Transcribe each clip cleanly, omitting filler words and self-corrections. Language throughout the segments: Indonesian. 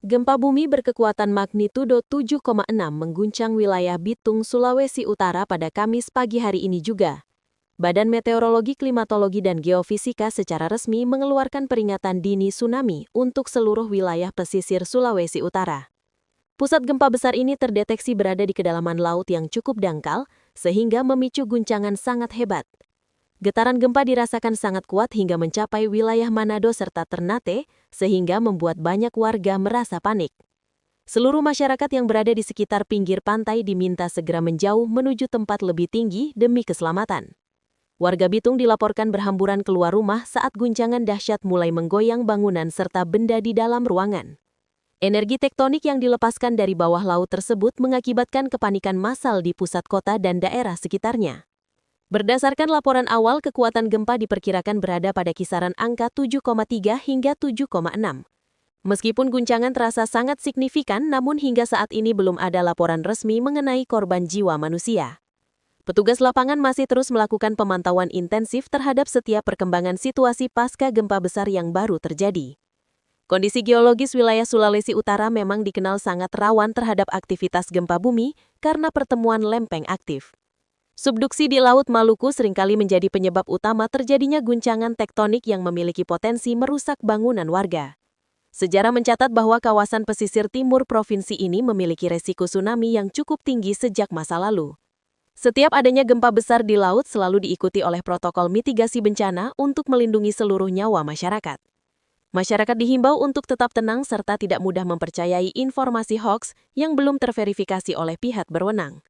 Gempa bumi berkekuatan magnitudo 7,6 mengguncang wilayah Bitung, Sulawesi Utara pada Kamis pagi hari ini juga. Badan Meteorologi, Klimatologi, dan Geofisika secara resmi mengeluarkan peringatan dini tsunami untuk seluruh wilayah pesisir Sulawesi Utara. Pusat gempa besar ini terdeteksi berada di kedalaman laut yang cukup dangkal, sehingga memicu guncangan sangat hebat. Getaran gempa dirasakan sangat kuat hingga mencapai wilayah Manado serta Ternate, sehingga membuat banyak warga merasa panik. Seluruh masyarakat yang berada di sekitar pinggir pantai diminta segera menjauh menuju tempat lebih tinggi demi keselamatan. Warga Bitung dilaporkan berhamburan keluar rumah saat guncangan dahsyat mulai menggoyang bangunan serta benda di dalam ruangan. Energi tektonik yang dilepaskan dari bawah laut tersebut mengakibatkan kepanikan massal di pusat kota dan daerah sekitarnya. Berdasarkan laporan awal, kekuatan gempa diperkirakan berada pada kisaran angka 7,3 hingga 7,6. Meskipun guncangan terasa sangat signifikan, namun hingga saat ini belum ada laporan resmi mengenai korban jiwa manusia. Petugas lapangan masih terus melakukan pemantauan intensif terhadap setiap perkembangan situasi pasca gempa besar yang baru terjadi. Kondisi geologis wilayah Sulawesi Utara memang dikenal sangat rawan terhadap aktivitas gempa bumi karena pertemuan lempeng aktif. Subduksi di Laut Maluku seringkali menjadi penyebab utama terjadinya guncangan tektonik yang memiliki potensi merusak bangunan warga. Sejarah mencatat bahwa kawasan pesisir timur provinsi ini memiliki resiko tsunami yang cukup tinggi sejak masa lalu. Setiap adanya gempa besar di laut selalu diikuti oleh protokol mitigasi bencana untuk melindungi seluruh nyawa masyarakat. Masyarakat dihimbau untuk tetap tenang serta tidak mudah mempercayai informasi hoaks yang belum terverifikasi oleh pihak berwenang.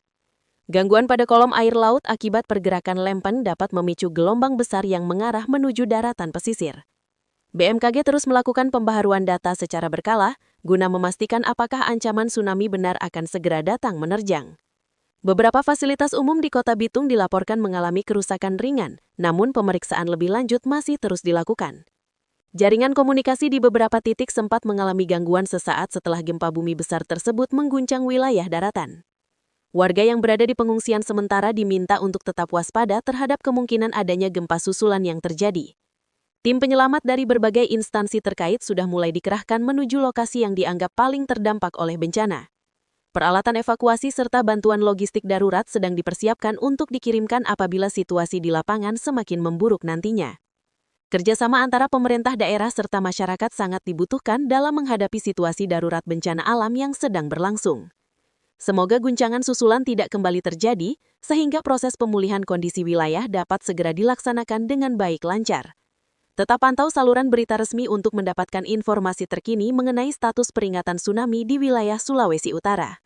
Gangguan pada kolom air laut akibat pergerakan lempeng dapat memicu gelombang besar yang mengarah menuju daratan pesisir. BMKG terus melakukan pembaharuan data secara berkala guna memastikan apakah ancaman tsunami benar akan segera datang menerjang. Beberapa fasilitas umum di Kota Bitung dilaporkan mengalami kerusakan ringan, namun pemeriksaan lebih lanjut masih terus dilakukan. Jaringan komunikasi di beberapa titik sempat mengalami gangguan sesaat setelah gempa bumi besar tersebut mengguncang wilayah daratan. Warga yang berada di pengungsian sementara diminta untuk tetap waspada terhadap kemungkinan adanya gempa susulan yang terjadi. Tim penyelamat dari berbagai instansi terkait sudah mulai dikerahkan menuju lokasi yang dianggap paling terdampak oleh bencana. Peralatan evakuasi serta bantuan logistik darurat sedang dipersiapkan untuk dikirimkan apabila situasi di lapangan semakin memburuk nantinya. Kerjasama antara pemerintah daerah serta masyarakat sangat dibutuhkan dalam menghadapi situasi darurat bencana alam yang sedang berlangsung. Semoga guncangan susulan tidak kembali terjadi, sehingga proses pemulihan kondisi wilayah dapat segera dilaksanakan dengan baik lancar. Tetap pantau saluran berita resmi untuk mendapatkan informasi terkini mengenai status peringatan tsunami di wilayah Sulawesi Utara.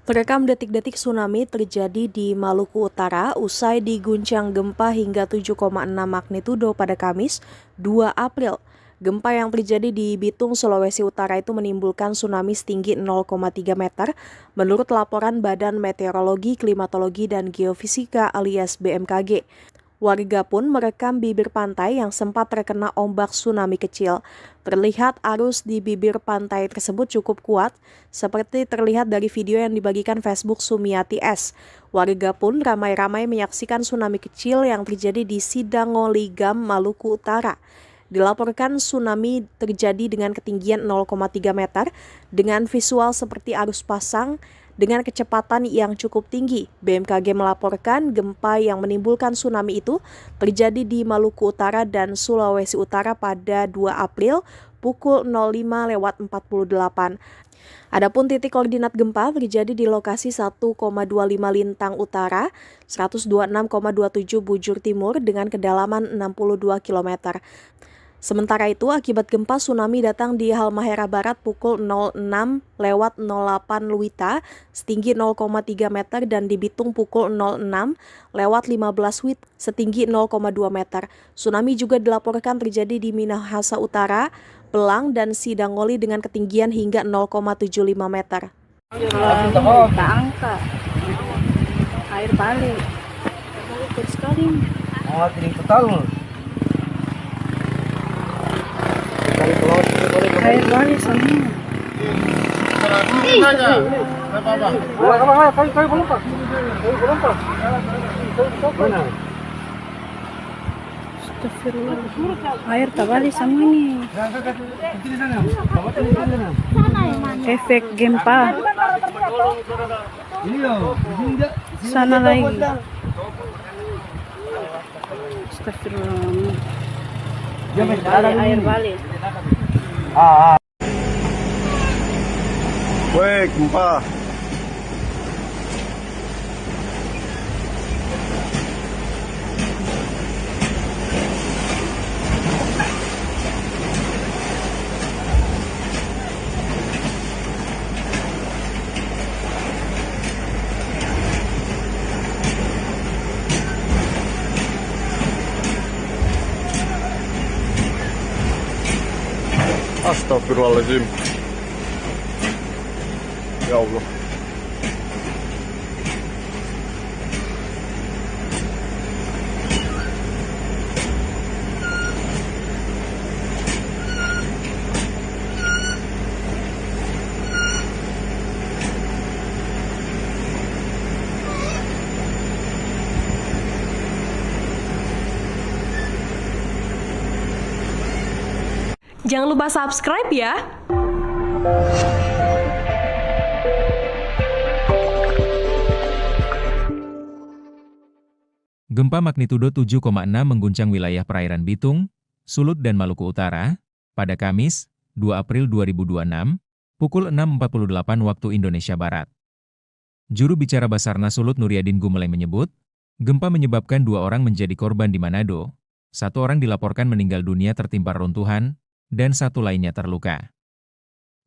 Terekam detik-detik tsunami terjadi di Maluku Utara usai diguncang gempa hingga 7,6 magnitudo pada Kamis, 2 April. Gempa yang terjadi di Bitung, Sulawesi Utara itu menimbulkan tsunami setinggi 0,3 meter menurut laporan Badan Meteorologi, Klimatologi, dan Geofisika alias BMKG. Warga pun merekam bibir pantai yang sempat terkena ombak tsunami kecil. Terlihat arus di bibir pantai tersebut cukup kuat, seperti terlihat dari video yang dibagikan Facebook Sumiati S. Warga pun ramai-ramai menyaksikan tsunami kecil yang terjadi di Sidangoligam, Maluku Utara. Dilaporkan tsunami terjadi dengan ketinggian 0,3 meter dengan visual seperti arus pasang dengan kecepatan yang cukup tinggi. BMKG melaporkan gempa yang menimbulkan tsunami itu terjadi di Maluku Utara dan Sulawesi Utara pada 2 April pukul 05.48. Adapun titik koordinat gempa terjadi di lokasi 1,25 Lintang Utara, 126,27 Bujur Timur dengan kedalaman 62 km. Sementara itu, akibat gempa tsunami datang di Halmahera Barat pukul 06.08 Wita setinggi 0,3 meter dan di Bitung pukul 06.15 Wita setinggi 0,2 meter. Tsunami juga dilaporkan terjadi di Minahasa Utara, Pelang, dan Sidangoli dengan ketinggian hingga 0,75 meter. Angka air balik sekali. Oh, tidak total. Air balik semua. Kayu belum pak. Mana? Astagfirullah. Air tak balik sama ini. Efek gempa. Sana lagi. Astagfirullah. Air balik. Weh, gempa. Astagfirullahaladzim. Ya Allah. Jangan lupa subscribe ya. Gempa magnitudo 7,6 mengguncang wilayah perairan Bitung, Sulut dan Maluku Utara, pada Kamis, 2 April 2026, pukul 6.48 waktu Indonesia Barat. Juru bicara Basarnas Sulut Nuryadin Gumulai menyebut, gempa menyebabkan 2 orang menjadi korban di Manado, 1 orang dilaporkan meninggal dunia tertimpa runtuhan, dan 1 lainnya terluka.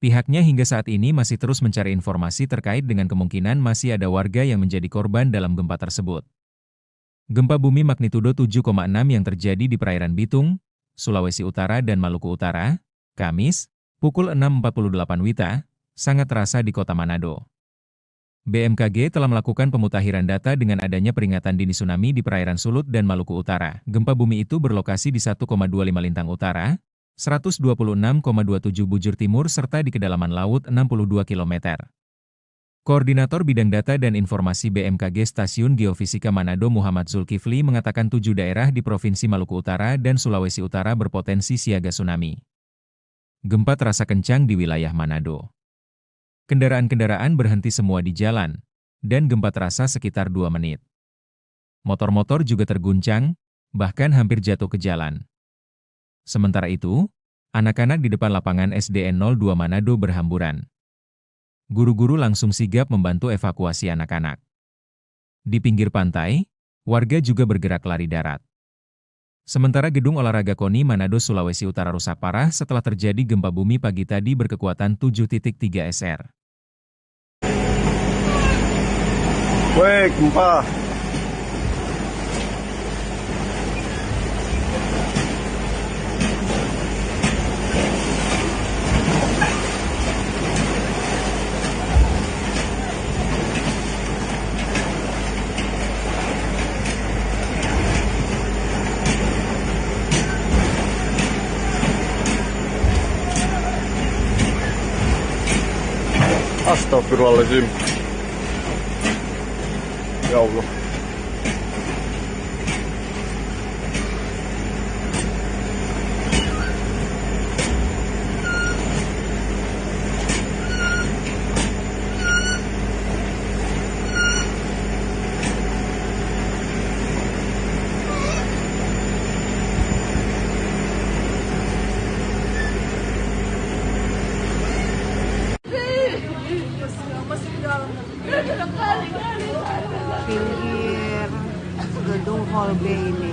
Pihaknya hingga saat ini masih terus mencari informasi terkait dengan kemungkinan masih ada warga yang menjadi korban dalam gempa tersebut. Gempa bumi magnitudo 7,6 yang terjadi di perairan Bitung, Sulawesi Utara dan Maluku Utara, Kamis, pukul 6.48 WITA, sangat terasa di kota Manado. BMKG telah melakukan pemutahiran data dengan adanya peringatan dini tsunami di perairan Sulut dan Maluku Utara. Gempa bumi itu berlokasi di 1,25 Lintang Utara, 126,27 bujur timur serta di kedalaman laut 62 km. Koordinator Bidang Data dan Informasi BMKG Stasiun Geofisika Manado Muhammad Zulkifli mengatakan 7 daerah di Provinsi Maluku Utara dan Sulawesi Utara berpotensi siaga tsunami. Gempa terasa kencang di wilayah Manado. Kendaraan-kendaraan berhenti semua di jalan, dan gempa terasa sekitar 2 menit. Motor-motor juga terguncang, bahkan hampir jatuh ke jalan. Sementara itu, anak-anak di depan lapangan SDN 02 Manado berhamburan. Guru-guru langsung sigap membantu evakuasi anak-anak. Di pinggir pantai, warga juga bergerak lari darat. Sementara gedung olahraga KONI Manado Sulawesi Utara rusak parah setelah terjadi gempa bumi pagi tadi berkekuatan 7.3 SR. Weh, gempa. Astagfirullahaladzim. Ya Allah. Pinggir gedung Hall B ini.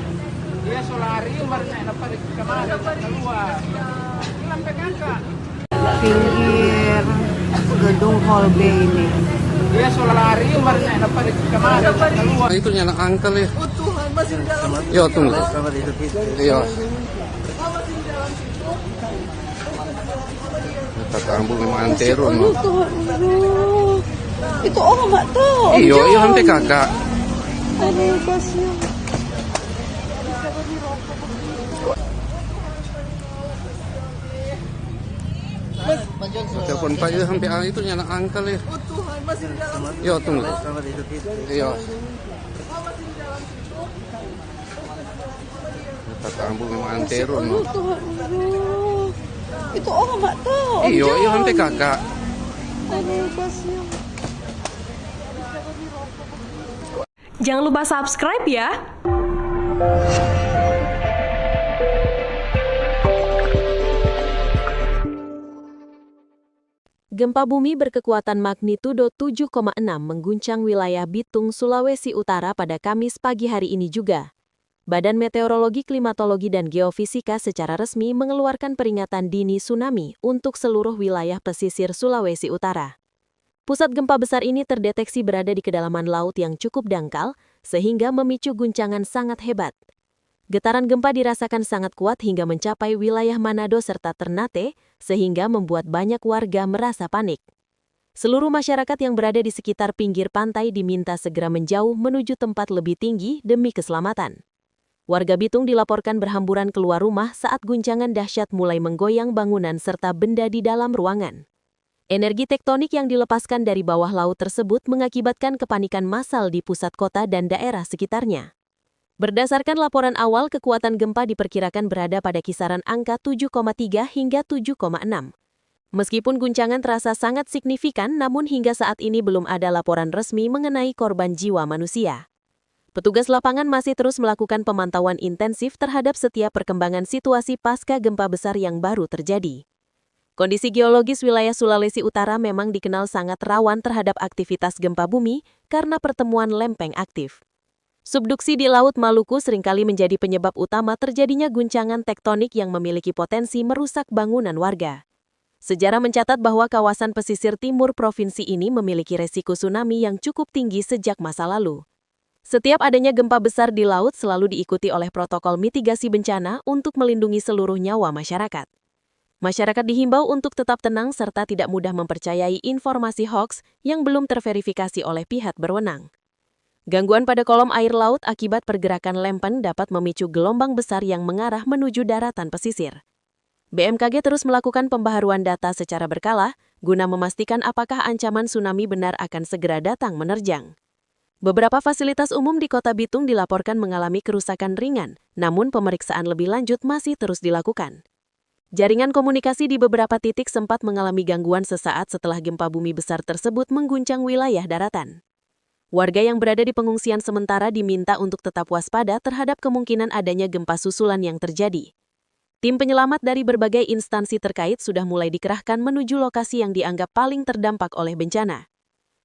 Dia solarium harusnya dapat kemana keluar. Sampai kakak. Pinggir gedung Hall B ini. Dia solarium harusnya dapat kemana keluar. Itu nyala angkel ya. Oh Tuhan, masih di dalam. Yo tunggu. Iya. Kita kambung sama antero no. Itu orang mak tahu. Iyo, iyo sampai kakak. Aduh, kasihan. Hotel telepon Pak ya sampai itu nyala angkel ya. Yo tunggu. Iya. Kata ambu memang antero no. Tuhan Allah. Itu orang mak tahu. Iya, iya sampai kakak. Aduh, kasihan. Jangan lupa subscribe ya. Gempa bumi berkekuatan magnitudo 7,6 mengguncang wilayah Bitung, Sulawesi Utara pada Kamis pagi hari ini juga. Badan Meteorologi, Klimatologi, dan Geofisika secara resmi mengeluarkan peringatan dini tsunami untuk seluruh wilayah pesisir Sulawesi Utara. Pusat gempa besar ini terdeteksi berada di kedalaman laut yang cukup dangkal, sehingga memicu guncangan sangat hebat. Getaran gempa dirasakan sangat kuat hingga mencapai wilayah Manado serta Ternate, sehingga membuat banyak warga merasa panik. Seluruh masyarakat yang berada di sekitar pinggir pantai diminta segera menjauh menuju tempat lebih tinggi demi keselamatan. Warga Bitung dilaporkan berhamburan keluar rumah saat guncangan dahsyat mulai menggoyang bangunan serta benda di dalam ruangan. Energi tektonik yang dilepaskan dari bawah laut tersebut mengakibatkan kepanikan massal di pusat kota dan daerah sekitarnya. Berdasarkan laporan awal, kekuatan gempa diperkirakan berada pada kisaran angka 7,3 hingga 7,6. Meskipun guncangan terasa sangat signifikan, namun hingga saat ini belum ada laporan resmi mengenai korban jiwa manusia. Petugas lapangan masih terus melakukan pemantauan intensif terhadap setiap perkembangan situasi pasca gempa besar yang baru terjadi. Kondisi geologis wilayah Sulawesi Utara memang dikenal sangat rawan terhadap aktivitas gempa bumi karena pertemuan lempeng aktif. Subduksi di Laut Maluku seringkali menjadi penyebab utama terjadinya guncangan tektonik yang memiliki potensi merusak bangunan warga. Sejarah mencatat bahwa kawasan pesisir timur provinsi ini memiliki resiko tsunami yang cukup tinggi sejak masa lalu. Setiap adanya gempa besar di laut selalu diikuti oleh protokol mitigasi bencana untuk melindungi seluruh nyawa masyarakat. Masyarakat dihimbau untuk tetap tenang serta tidak mudah mempercayai informasi hoaks yang belum terverifikasi oleh pihak berwenang. Gangguan pada kolom air laut akibat pergerakan lempeng dapat memicu gelombang besar yang mengarah menuju daratan pesisir. BMKG terus melakukan pembaharuan data secara berkala guna memastikan apakah ancaman tsunami benar akan segera datang menerjang. Beberapa fasilitas umum di Kota Bitung dilaporkan mengalami kerusakan ringan, namun pemeriksaan lebih lanjut masih terus dilakukan. Jaringan komunikasi di beberapa titik sempat mengalami gangguan sesaat setelah gempa bumi besar tersebut mengguncang wilayah daratan. Warga yang berada di pengungsian sementara diminta untuk tetap waspada terhadap kemungkinan adanya gempa susulan yang terjadi. Tim penyelamat dari berbagai instansi terkait sudah mulai dikerahkan menuju lokasi yang dianggap paling terdampak oleh bencana.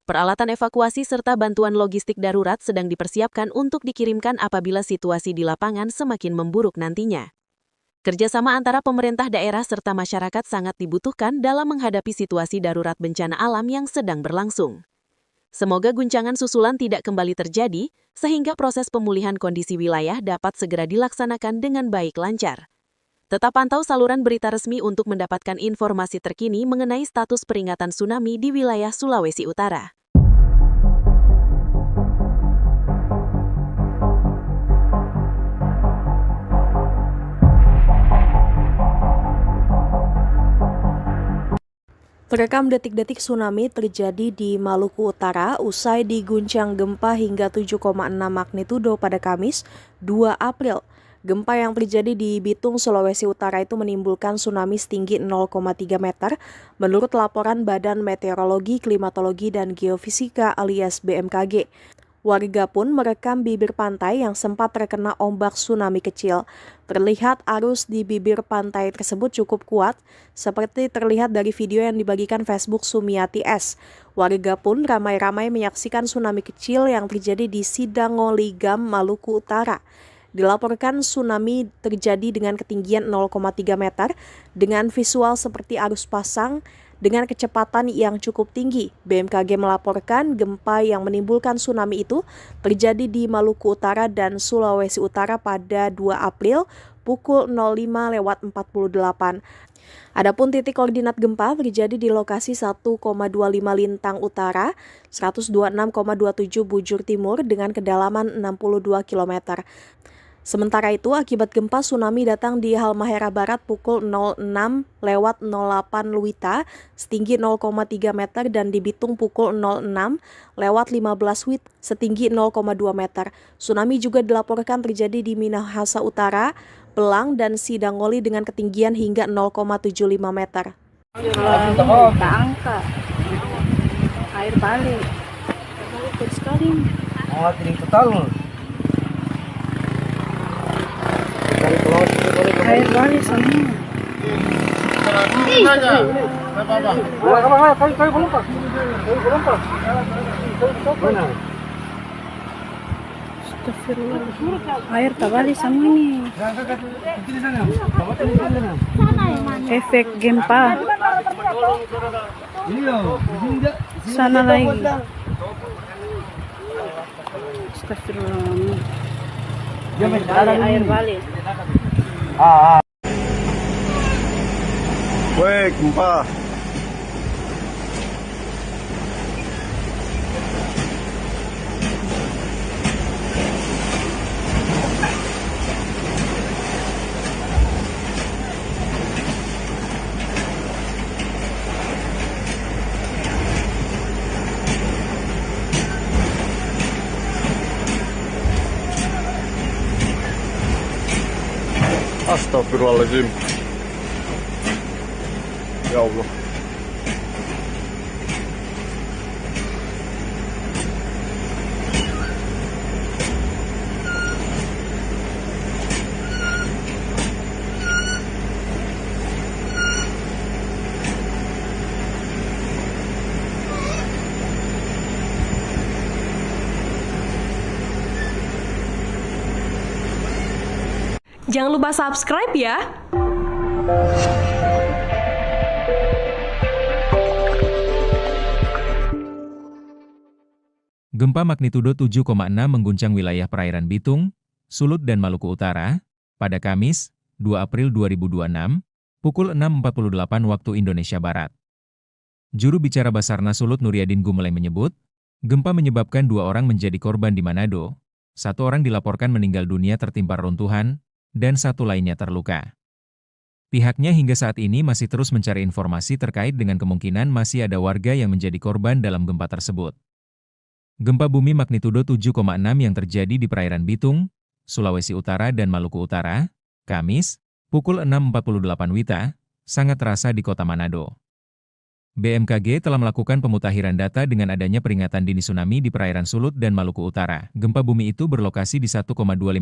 Peralatan evakuasi serta bantuan logistik darurat sedang dipersiapkan untuk dikirimkan apabila situasi di lapangan semakin memburuk nantinya. Kerjasama antara pemerintah daerah serta masyarakat sangat dibutuhkan dalam menghadapi situasi darurat bencana alam yang sedang berlangsung. Semoga guncangan susulan tidak kembali terjadi, sehingga proses pemulihan kondisi wilayah dapat segera dilaksanakan dengan baik lancar. Tetap pantau saluran berita resmi untuk mendapatkan informasi terkini mengenai status peringatan tsunami di wilayah Sulawesi Utara. Terekam detik-detik tsunami terjadi di Maluku Utara usai diguncang gempa hingga 7,6 magnitudo pada Kamis, 2 April. Gempa yang terjadi di Bitung, Sulawesi Utara itu menimbulkan tsunami setinggi 0,3 meter menurut laporan Badan Meteorologi, Klimatologi, dan Geofisika alias BMKG. Warga pun merekam bibir pantai yang sempat terkena ombak tsunami kecil. Terlihat arus di bibir pantai tersebut cukup kuat, seperti terlihat dari video yang dibagikan Facebook Sumiati S. Warga pun ramai-ramai menyaksikan tsunami kecil yang terjadi di Sidangoligam, Maluku Utara. Dilaporkan tsunami terjadi dengan ketinggian 0,3 meter dengan visual seperti arus pasang dengan kecepatan yang cukup tinggi. BMKG melaporkan gempa yang menimbulkan tsunami itu terjadi di Maluku Utara dan Sulawesi Utara pada 2 April pukul 05.48. Adapun titik koordinat gempa terjadi di lokasi 1,25 Lintang Utara, 126,27 Bujur Timur dengan kedalaman 62 km. Sementara itu, akibat gempa, tsunami datang di Halmahera Barat pukul 06.08 WITA setinggi 0,3 meter dan di Bitung pukul 06.15 WITA setinggi 0,2 meter. Tsunami juga dilaporkan terjadi di Minahasa Utara, Belang, dan Sidangoli dengan ketinggian hingga 0,75 meter. Tak angkat. Air balik. Kuat sekali. Oh, tinggi total. Air balik sana. Astagfirullah. Air tak balik sama ini. Efek gempa. Sana lagi. Astagfirullah. Air balik. Weh, gempa. Astagfirullahaladzim. Ya Allah. Jangan lupa subscribe ya. Gempa magnitudo 7,6 mengguncang wilayah perairan Bitung, Sulut dan Maluku Utara pada Kamis, 2 April 2026, pukul 6.48 waktu Indonesia Barat. Juru bicara Basarnas Sulut Nuryadin Gumeleng menyebut, gempa menyebabkan 2 orang menjadi korban di Manado, 1 orang dilaporkan meninggal dunia tertimpa runtuhan, dan 1 lainnya terluka. Pihaknya hingga saat ini masih terus mencari informasi terkait dengan kemungkinan masih ada warga yang menjadi korban dalam gempa tersebut. Gempa bumi magnitudo 7,6 yang terjadi di perairan Bitung, Sulawesi Utara dan Maluku Utara, Kamis, pukul 6.48 WITA, sangat terasa di kota Manado. BMKG telah melakukan pemutakhiran data dengan adanya peringatan dini tsunami di perairan Sulut dan Maluku Utara. Gempa bumi itu berlokasi di 1,25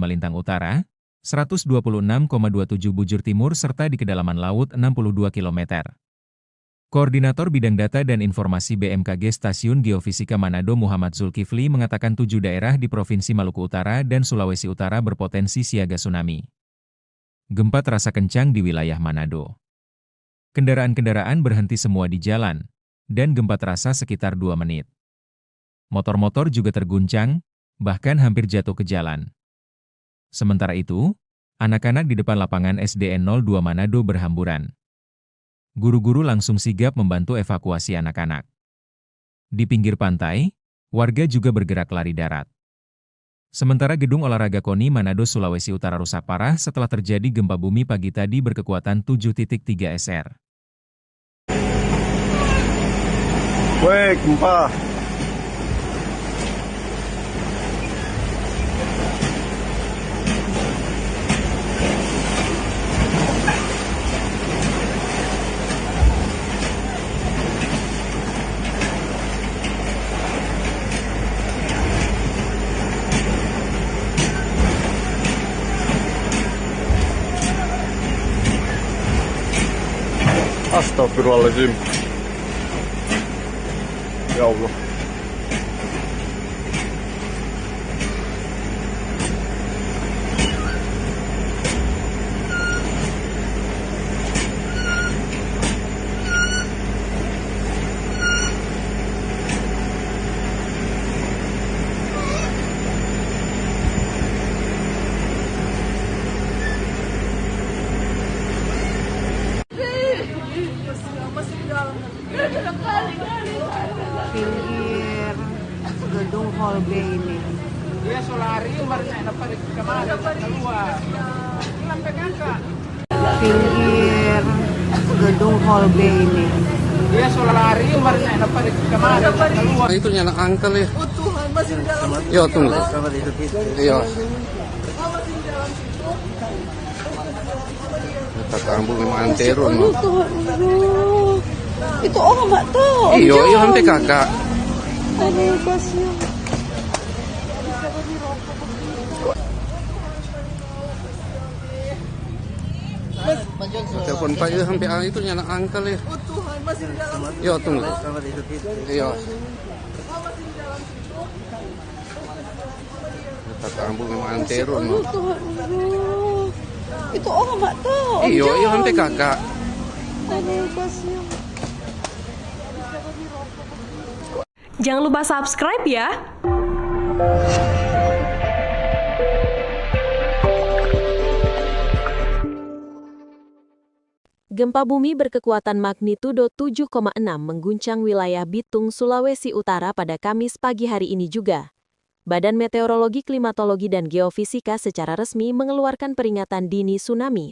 lintang utara, 126,27 bujur timur serta di kedalaman laut 62 km. Koordinator Bidang Data dan Informasi BMKG Stasiun Geofisika Manado Muhammad Zulkifli mengatakan 7 daerah di Provinsi Maluku Utara dan Sulawesi Utara berpotensi siaga tsunami. Gempa terasa kencang di wilayah Manado. Kendaraan-kendaraan berhenti semua di jalan, dan gempa terasa sekitar 2 menit. Motor-motor juga terguncang, bahkan hampir jatuh ke jalan. Sementara itu, anak-anak di depan lapangan SDN 02 Manado berhamburan. Guru-guru langsung sigap membantu evakuasi anak-anak. Di pinggir pantai, warga juga bergerak lari darat. Sementara gedung olahraga KONI Manado Sulawesi Utara rusak parah setelah terjadi gempa bumi pagi tadi berkekuatan 7.3 SR. Weh, gempa. Astagfirullahaladzim. Ya Allah. Pinggir gedung Hall B ini. Dia solarium baru naik dapat kemarin keluar. Sampai kakak. Pinggir gedung Hall B ini. Dia solarium baru naik dapat kemarin keluar. Itu nyala angkel ya. Oh Tuhan, masih di dalam situ. Yo tunggu. Iya. Kita tambung memang antero. Aduh Tuhan, aduh. Itu orang mak tahu. Iyo, iyo sampai kakak. Aduh, kasihan. Telepon Pak itu sampai itu nyala angkel ya. Oh Tuhan, masih di dalam situ. Yo tunggu. Iya. Kita tambung memang antero. Aduh Tuhan, aduh. Itu orang mak tahu. Iyo, iyo sampai kakak. Aduh, kasihan. Jangan lupa subscribe ya. Gempa bumi berkekuatan magnitudo 7,6 mengguncang wilayah Bitung, Sulawesi Utara pada Kamis pagi hari ini juga. Badan Meteorologi, Klimatologi, dan Geofisika secara resmi mengeluarkan peringatan dini tsunami